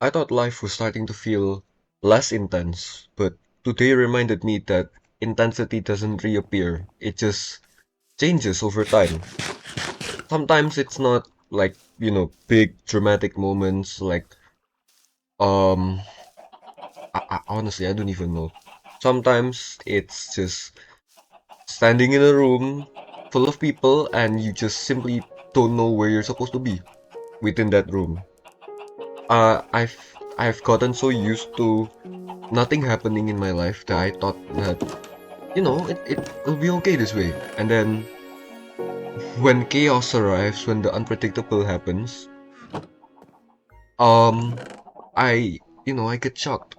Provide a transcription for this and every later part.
I thought life was starting to feel less intense, but today reminded me that intensity doesn't reappear. It just changes over time. Sometimes it's not like, big dramatic moments like, um, honestly, I don't even know. Sometimes it's just standing in a room full of people and you just simply don't know where you're supposed to be within that room. I've gotten so used to nothing happening in my life that I thought that, it'll be okay this way. And then when chaos arrives, when the unpredictable happens, um, I get shocked.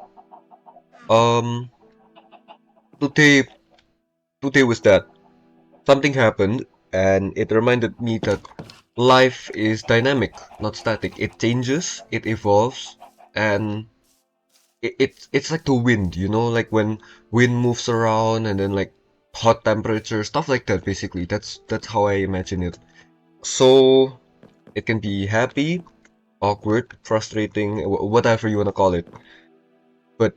Um, today, today was that. Something happened, and it reminded me that life is dynamic, not static. It changes, it evolves, and it's like the wind, like when wind moves around and then like hot temperature, stuff like that, basically. That's how I imagine it. So it can be happy, awkward, frustrating, whatever you want to call it. But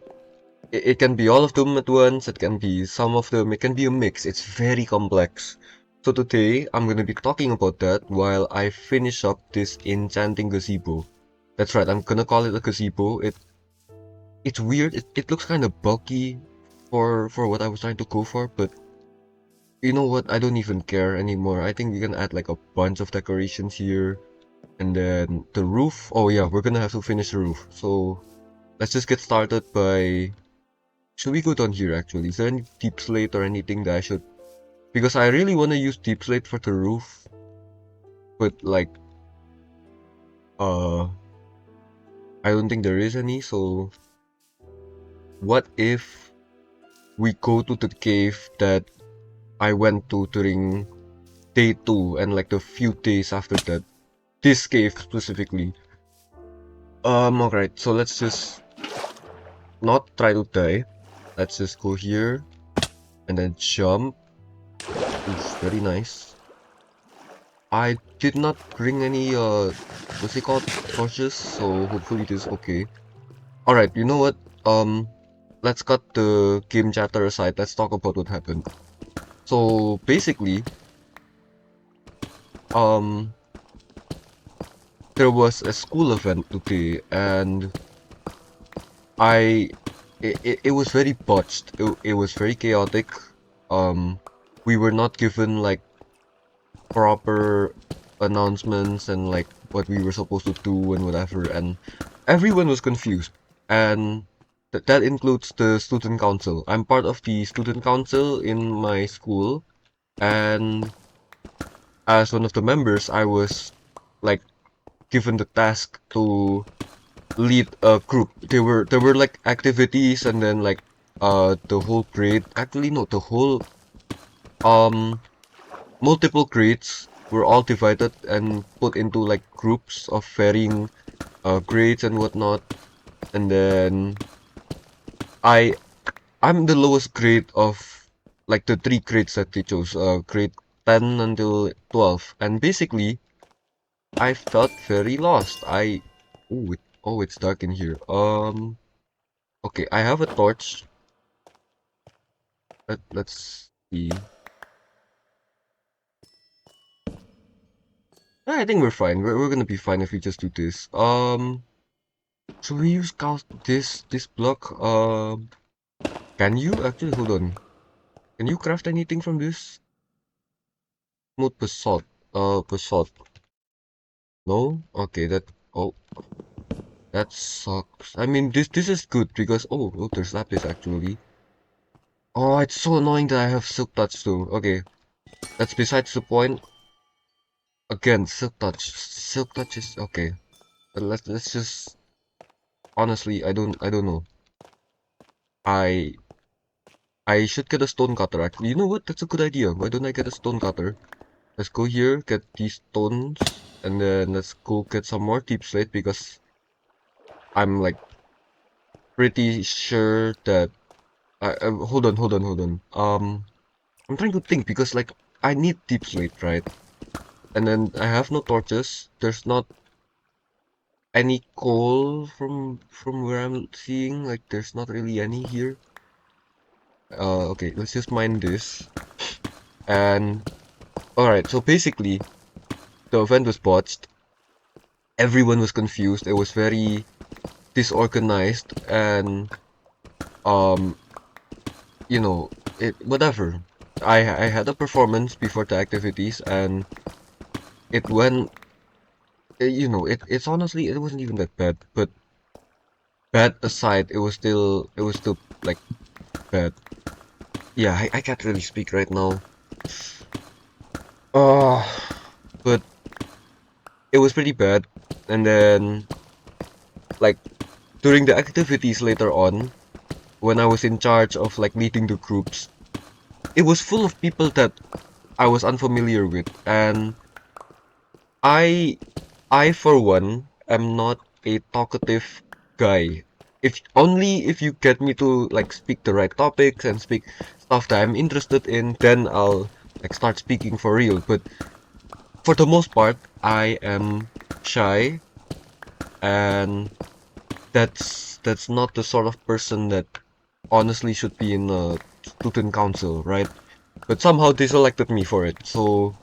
it can be all of them at once, it can be some of them, it can be a mix. It's very complex. So today I'm gonna be talking about that while I finish up this enchanting gazebo. That's right, I'm gonna call it a gazebo. It's weird. It looks kind of bulky for what I was trying to go for, but you know what? I don't even care anymore. I think we can add like a bunch of decorations here, and then the roof. Oh yeah, we're gonna have to finish the roof. So let's just get started by. Should we go down here actually? Is there any deep slate or anything that I should? Because I really want to use deep slate for the roof, but like uh, I don't think there is any. So what if we go to the cave that I went to during day 2 and like the few days after that. This cave specifically. Alright, so let's just not try to die. Let's just go here and then jump. Oof, very nice. I did not bring any, what's it called? Torches, so hopefully this is okay. Alright, you know what? Let's cut the game chatter aside. Let's talk about what happened. So basically, um, there was a school event today and I it was very botched. It was very chaotic. Um, we were not given like proper announcements and like what we were supposed to do and whatever, and everyone was confused. And that includes the student council. I'm part of the student council in my school, and as one of the members, I was like given the task to lead a group. There were like activities and then like the whole grade, actually no, the whole um multiple grades were all divided and put into like groups of varying grades and whatnot. And then I I'm the lowest grade of like the three grades that they chose, grade 10 until 12. And basically I felt very lost. It's dark in here. Okay, I have a torch. Let's see. I think we're fine. We're gonna be fine if we just do this. Should we use this block? Can you actually hold on? Can you craft anything from this? Smooth basalt. Basalt. No? Okay, oh, that sucks. I mean, this is good because oh, there's lapis actually. Oh, it's so annoying that I have silk touch too. Okay, that's besides the point. Again, silk touch. Silk touch is okay. But let's just honestly, I don't know. I I should get a stone cutter actually. You know what? That's a good idea. Why don't I get a stone cutter? Let's go here, get these stones, and then let's go get some more deep slate because I'm like pretty sure that hold on. I'm trying to think because like I need deep slate, right? And then I have no torches. There's not any coal from where I'm seeing. Like, there's not really any here. Okay, let's just mine this. And all right, so basically, the event was botched. Everyone was confused. It was very disorganized, and um, it whatever. I had a performance before the activities, and it went. It's honestly it wasn't even that bad. But bad aside, it was still like bad. Yeah, I can't really speak right now. Uh, but it was pretty bad. And then, like, during the activities later on, when I was in charge of like leading the groups, it was full of people that I was unfamiliar with, and I I for one am not a talkative guy. If only if you get me to like speak the right topics and speak stuff that I'm interested in, then I'll like start speaking for real. But for the most part, I am shy, and that's not the sort of person that honestly should be in a student council, right? But somehow they selected me for it. So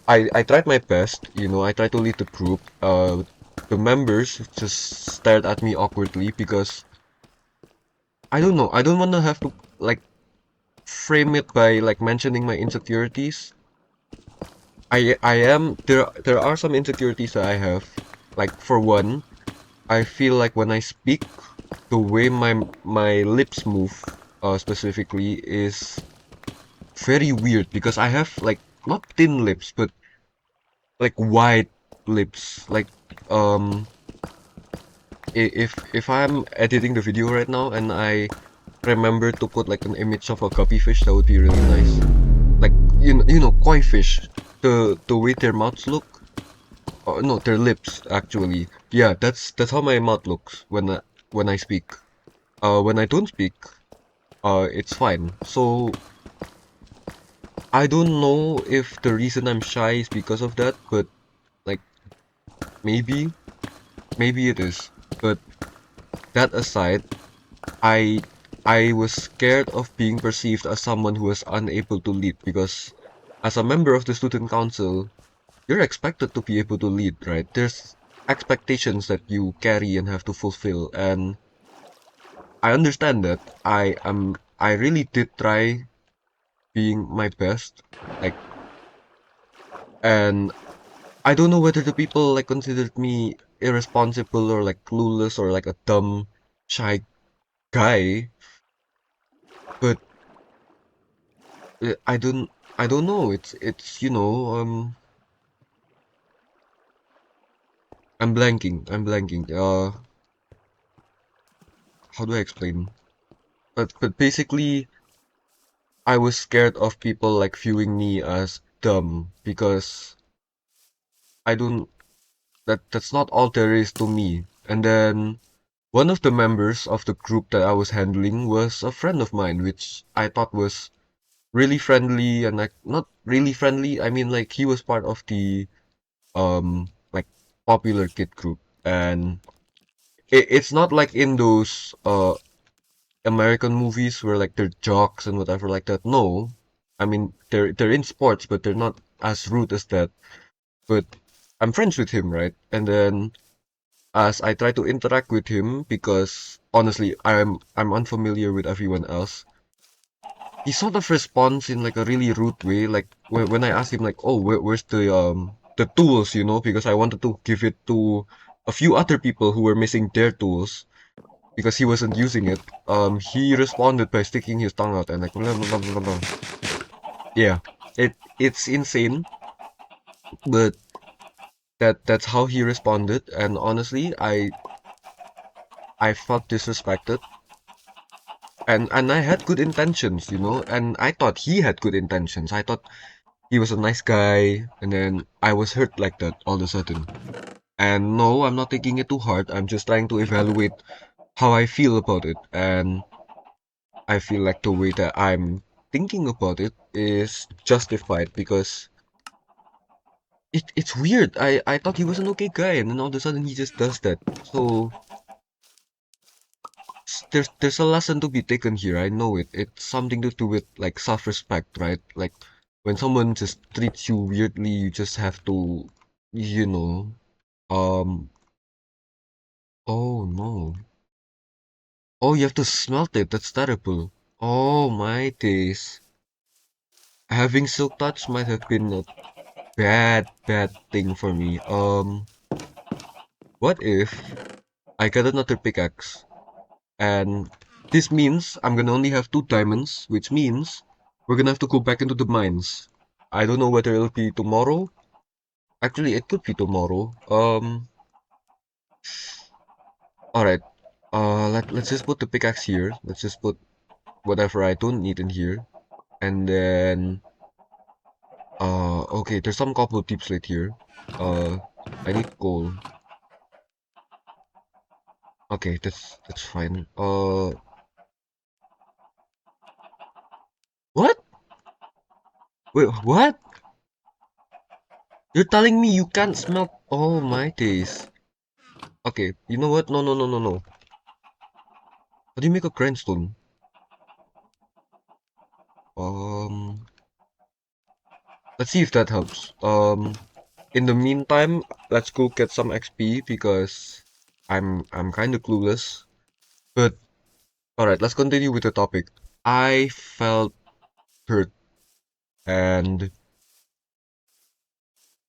I tried my best, I tried to lead the group. The members just stared at me awkwardly because I don't know. I don't want to have to like frame it by like mentioning my insecurities. I am there are some insecurities that I have. Like for one, I feel like when I speak, the way my lips move, specifically, is very weird because I have like not thin lips, but like wide lips. Like um if I'm editing the video right now and I remember to put like an image of a guppy fish, that would be really nice. Like koi fish, the way their mouths look. No, their lips actually. Yeah, that's how my mouth looks when I speak. When I don't speak, it's fine. So I don't know if the reason I'm shy is because of that, but like maybe maybe it is. But that aside, I I was scared of being perceived as someone who was unable to lead because as a member of the student council, you're expected to be able to lead, right? There's expectations that you carry and have to fulfill, and I understand that. I really did try being my best, like, and I don't know whether the people like considered me irresponsible or like clueless or like a dumb, shy guy, but I don't know. It's I'm blanking. How do I explain? But basically, I was scared of people like viewing me as dumb because I don't that's not all there is to me. And then one of the members of the group that I was handling was a friend of mine, which I thought was really friendly and like not really friendly. I mean like he was part of the like popular kid group, and it's not like in those American movies where like they're jocks and whatever like that. No, I mean they're in sports, but they're not as rude as that. But I'm friends with him, right? And then as I try to interact with him, because honestly I'm unfamiliar with everyone else, he sort of responds in like a really rude way. Like when I ask him like, oh, where's the tools, because I wanted to give it to a few other people who were missing their tools because he wasn't using it. He responded by sticking his tongue out and like blah, blah, blah, blah, blah. Yeah, it's insane, but that's how he responded, and honestly, I felt disrespected, and I had good intentions, and I thought he had good intentions. I thought he was a nice guy, and then I was hurt like that all of a sudden. And no, I'm not taking it too hard. I'm just trying to evaluate how I feel about it, and I feel like the way that I'm thinking about it is justified because it's weird. I thought he was an okay guy, and then all of a sudden he just does that. So there's a lesson to be taken here. I know it. It's something to do with like self-respect, right? Like when someone just treats you weirdly, you just have to, you know, um. Oh no. Oh, you have to smelt it. That's terrible. Oh my days. Having silk touch might have been a bad thing for me. What if I get another pickaxe and this means I'm gonna only have 2 diamonds, which means we're gonna have to go back into the mines. I don't know whether it'll be tomorrow. Actually, it could be tomorrow. All right. Let's just put the pickaxe here. Let's just put whatever I don't need in here, and then okay. There's some copper tips right here. Uh, I need coal. Okay, that's fine. What? Wait, what? You're telling me you can't smell? Oh my days. Okay, you know what? No, no, no, no, no. How do you make a grindstone? Um, let's see if that helps. In the meantime, let's go get some XP because I'm kind of clueless. But all right, let's continue with the topic. I felt hurt, and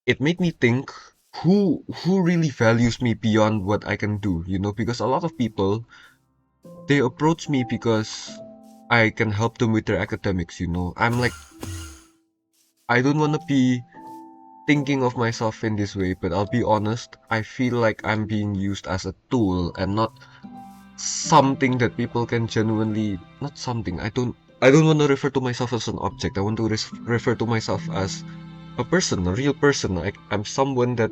it made me think who really values me beyond what I can do. You know, because a lot of people they approach me because I can help them with their academics. You know, I'm like I don't want to be thinking of myself in this way, but I'll be honest, I feel like I'm being used as a tool and not something that people can genuinely, not something, I don't want to refer to myself as an object. I want to refer to myself as a person, a real person. I'm someone that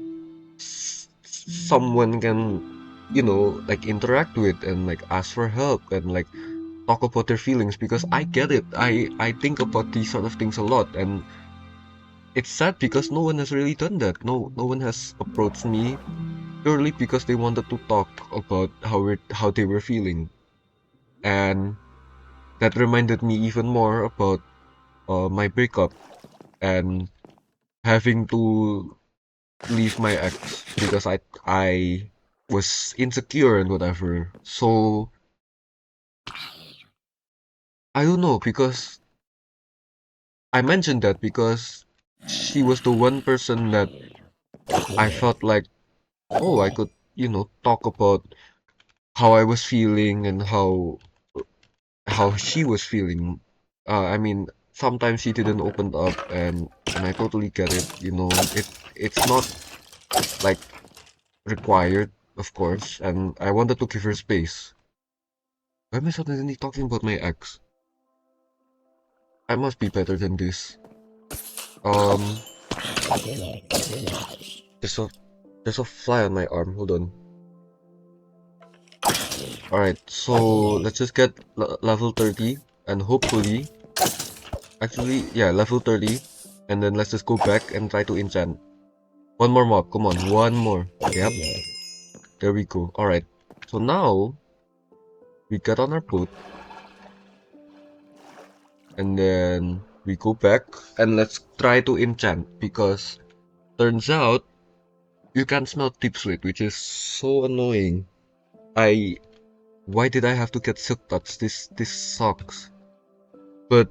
someone can, like interact with and like ask for help and like talk about their feelings because I get it. I think about these sort of things a lot and it's sad because no one has really done that. No one has approached me purely because they wanted to talk about how they were feeling. And that reminded me even more about my breakup and having to leave my ex because I was insecure and whatever. So I don't know because I mentioned that because she was the one person that I felt like, oh, I could, talk about how I was feeling and how she was feeling. I mean, sometimes she didn't open up, and I totally get it. You know, it's not like required, of course, and I wanted to give her space. Why am I suddenly talking about my ex? I must be better than this. Um, there's a there's a fly on my arm. Hold on. All right, so let's just get level 30, and hopefully, actually, yeah, level 30, and then let's just go back and try to enchant. One more mob, come on, one more. Yep, there we go. Alright, so now we get on our boat and then we go back and let's try to enchant because turns out you can smell deep slit, which is so annoying. I why did I have to get silk touch? This sucks. But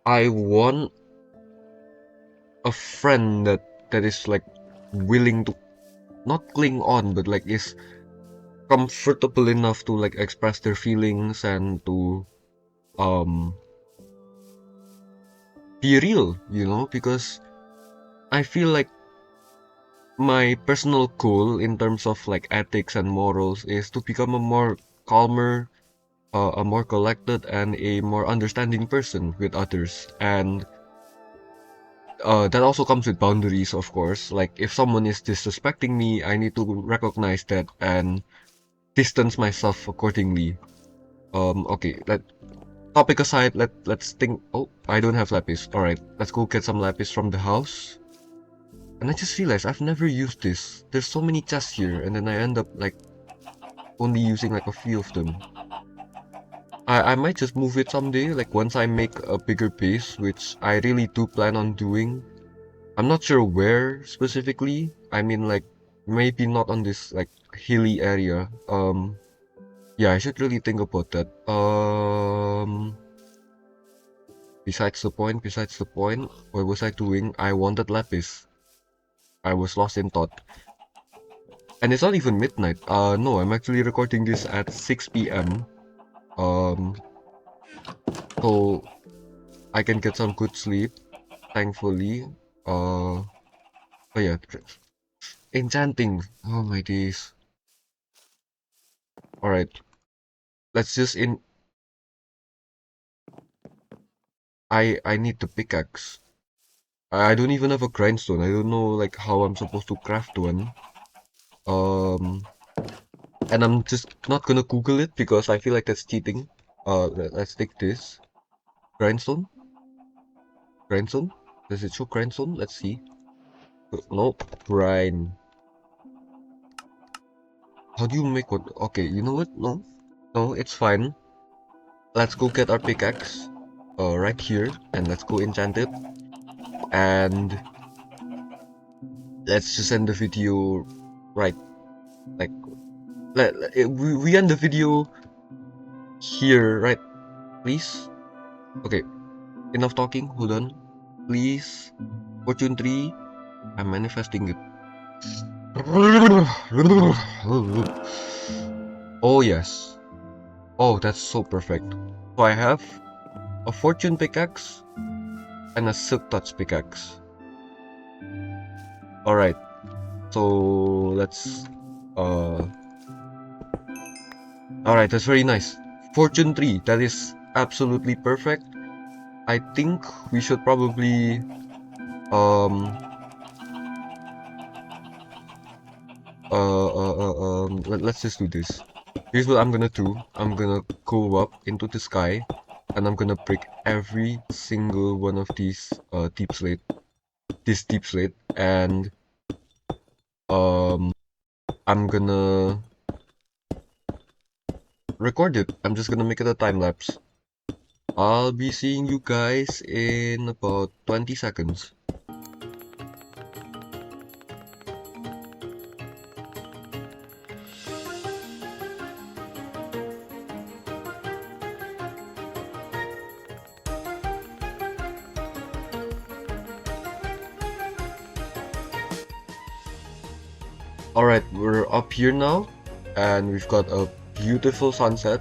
I want a friend that is like willing to not cling on, but like is comfortable enough to like express their feelings and to um be real, because I feel like my personal goal in terms of like ethics and morals is to become a more calmer, a more collected and a more understanding person with others. And that also comes with boundaries, of course. Like if someone is disrespecting me, I need to recognize that and distance myself accordingly. Okay, Topic aside, let's think. Oh, I don't have lapis. All right, let's go get some lapis from the house. And I just realized I've never used this. There's so many chests here, and then I end up like only using like a few of them. I might just move it someday, like once I make a bigger base, which I really do plan on doing. I'm not sure where specifically. I mean, like maybe not on this like hilly area. Yeah, I should really think about that. Besides the point, what was I doing? I wanted lapis. I was lost in thought. And it's not even midnight. No, I'm actually recording this at 6 p.m. Um, so I can get some good sleep, thankfully. Oh yeah, enchanting. Oh my days. Alright, let's just in. I need the pickaxe. I don't even have a grindstone. I don't know like how I'm supposed to craft one. Um, and I'm just not gonna Google it because I feel like that's cheating. Let's take this grindstone. Grindstone? Does it show grindstone? Let's see. Nope. Grind. How do you make one? Okay, you know what? No. No, it's fine. Let's go get our pickaxe. Right here. And let's go enchant it. And let's just end the video right. Like, we end the video here, right? Please? Okay. Enough talking. Hold on. Please. Fortune 3. I'm manifesting it. Oh yes. Oh, that's so perfect. So I have a fortune pickaxe and a silk touch pickaxe. Alright. So let's alright, that's very nice. Fortune 3, that is absolutely perfect. I think we should probably um let's just do this. Here's what I'm gonna do. I'm gonna go up into the sky and I'm gonna break every single one of these deep slate. This deep slate, and I'm gonna record it. I'm just gonna make it a time lapse. I'll be seeing you guys in about 20 seconds. Alright, we're up here now, and we've got a beautiful sunset.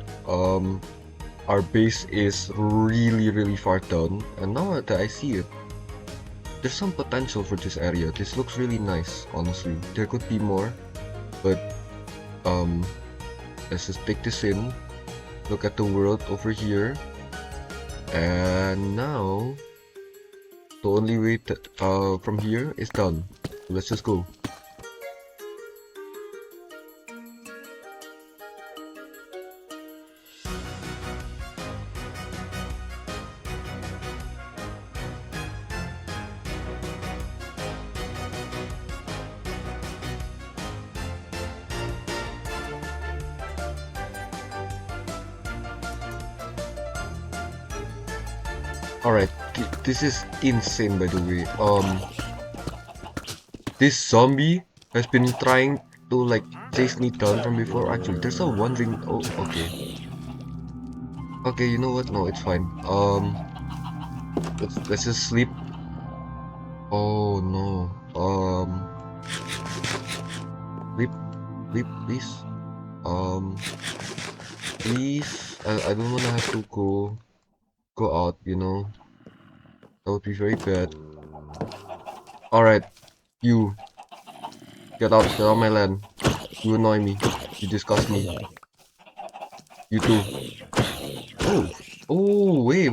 Our base is really far down, and now that I see it, there's some potential for this area. This looks really nice, honestly. There could be more, but let's just take this in. Look at the world over here, and now the only way that from here is down. Let's just go. Alright, this is insane by the way. This zombie has been trying to like chase me down from before. Actually, there's a wandering. Oh, okay. Okay, you know what? No, it's fine. Let's just sleep. Oh no. Sleep, sleep, please. Please. I don't wanna have to go out. You know, that would be very bad. All right, you get out my land. You annoy me. You disgust me. You too. Oh, oh, wait.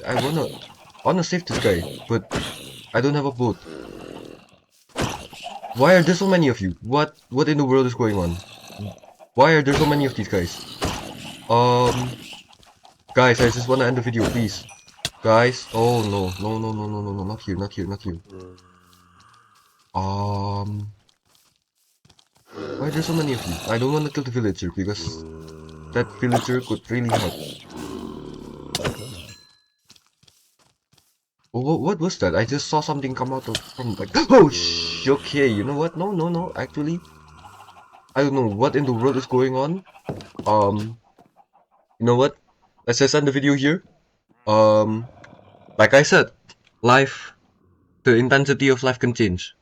I wanna save this guy, but I don't have a boat. Why are there so many of you? What in the world is going on? Why are there so many of these guys? Um, Guys, I just wanna end the video, please. Guys, oh no, no, no, no, no, no, no, not here, not here, not here. Why are there so many of you? I don't wanna kill the villager because that villager could really help. Oh, what was that? I just saw something come out from like. Oh, okay. You know what? No, no, no. Actually, I don't know what in the world is going on. Um, you know what? Let's just end the video here. Um, like I said, life, the intensity of life can change.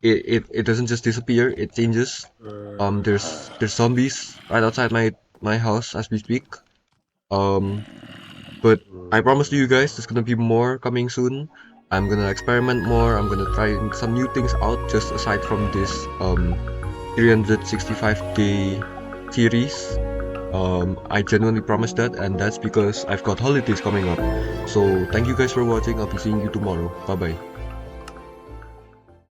It doesn't just disappear. It changes. There's zombies right outside my house as we speak. Um, But I promise to you guys, there's gonna be more coming soon. I'm gonna experiment more. I'm gonna try some new things out just aside from this 365-day series. I genuinely promise that, and that's because I've got holidays coming up. So thank you guys for watching. I'll be seeing you tomorrow. Bye bye.